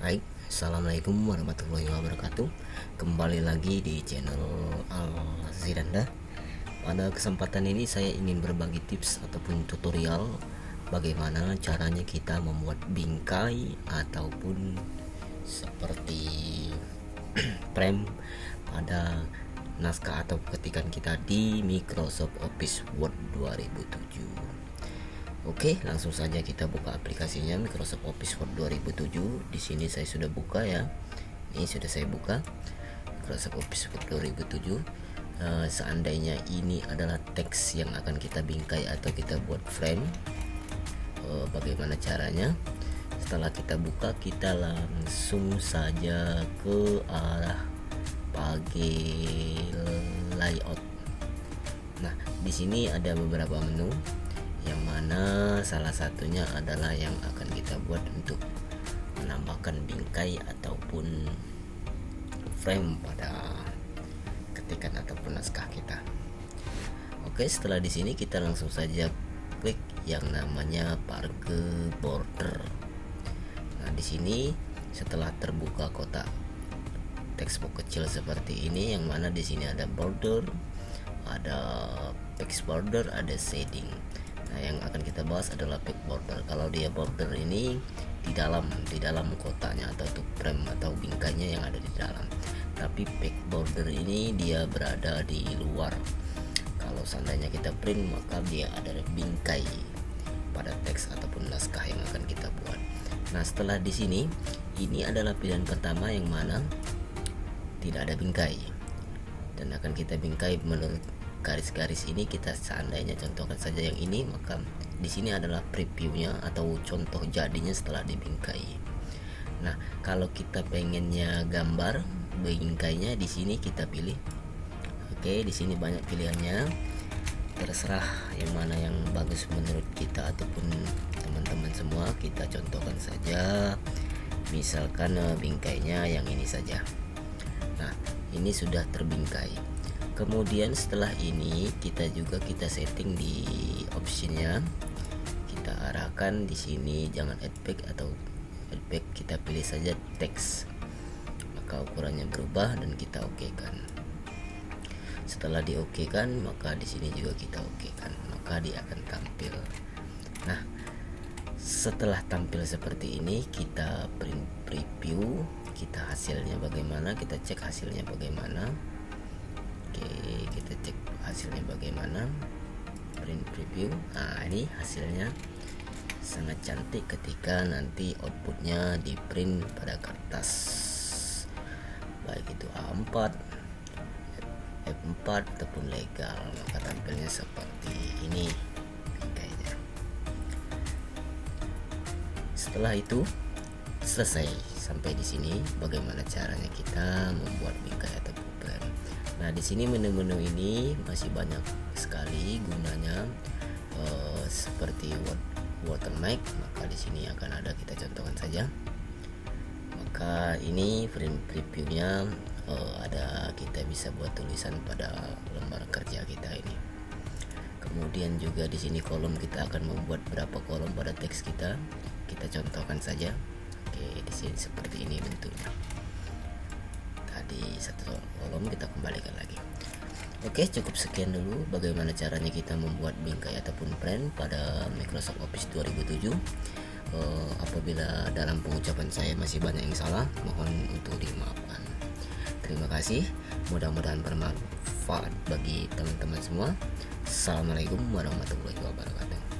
Baik, assalamualaikum warahmatullahi wabarakatuh. Kembali lagi di channel Al Zidanda. Pada kesempatan ini saya ingin berbagi tips ataupun tutorial bagaimana caranya kita membuat bingkai ataupun seperti frame pada naskah atau ketikan kita di Microsoft Office Word 2007. Oke, langsung saja kita buka aplikasinya Microsoft Office Word 2007. Di sini saya sudah buka ya. Ini sudah saya buka Microsoft Office Word 2007. Seandainya ini adalah teks yang akan kita bingkai atau kita buat frame, bagaimana caranya? Setelah kita buka, kita langsung saja ke arah bagian layout. Nah, di sini ada beberapa menu, yang mana salah satunya adalah yang akan kita buat untuk menambahkan bingkai ataupun frame pada ketikan ataupun naskah kita. Oke, setelah di sini kita langsung saja klik yang namanya Parge Border. Nah, di sini setelah terbuka kotak textbox kecil seperti ini, yang mana di sini ada border, ada text border, ada shading. Nah, yang akan kita bahas adalah back border. Kalau dia border ini di dalam kotaknya atau untuk frame atau bingkainya yang ada di dalam. Tapi back border ini dia berada di luar. Kalau seandainya kita print, maka dia ada bingkai pada teks ataupun naskah yang akan kita buat. Nah, setelah di sini, ini adalah pilihan pertama yang mana tidak ada bingkai dan akan kita bingkai menurut garis-garis ini. Kita seandainya contohkan saja yang ini, maka di sini adalah previewnya atau contoh jadinya setelah dibingkai. Nah, kalau kita pengennya gambar bingkainya, di sini kita pilih. Oke, di sini banyak pilihannya. Terserah yang mana yang bagus menurut kita ataupun teman-teman semua. Kita contohkan saja, misalkan bingkainya yang ini saja. Nah, ini sudah terbingkai. Kemudian setelah ini kita setting di optionnya. Kita arahkan di sini jangan add back atau add back, kita pilih saja teks. Maka ukurannya berubah dan kita oke kan. Setelah di oke kan, maka di sini juga kita oke kan. Maka dia akan tampil. Nah, setelah tampil seperti ini, kita print preview, kita hasilnya bagaimana, kita cek hasilnya bagaimana. Oke, kita cek hasilnya bagaimana. Print preview. Nah, ini hasilnya sangat cantik ketika nanti outputnya di print pada kertas, baik itu A4, F4 ataupun legal, maka tampilnya seperti ini kayaknya. Setelah itu selesai. Sampai di sini bagaimana caranya kita membuat bingkai atau frame. Nah, di sini menu-menu ini masih banyak sekali gunanya, seperti watermark. Maka di sini akan ada, kita contohkan saja. Maka ini frame previewnya, ada, kita bisa buat tulisan pada lembar kerja kita ini. Kemudian juga di sini kolom, kita akan membuat berapa kolom pada teks kita. Kita contohkan saja. Oke, di sini seperti ini bentuknya. Tadi satu kolom, kita kembalikan lagi. Oke, cukup sekian dulu bagaimana caranya kita membuat bingkai ataupun frame pada Microsoft Office 2007. Apabila dalam pengucapan saya masih banyak yang salah, mohon untuk dimaafkan. Terima kasih, mudah-mudahan bermanfaat bagi teman-teman semua. Assalamualaikum warahmatullahi wabarakatuh.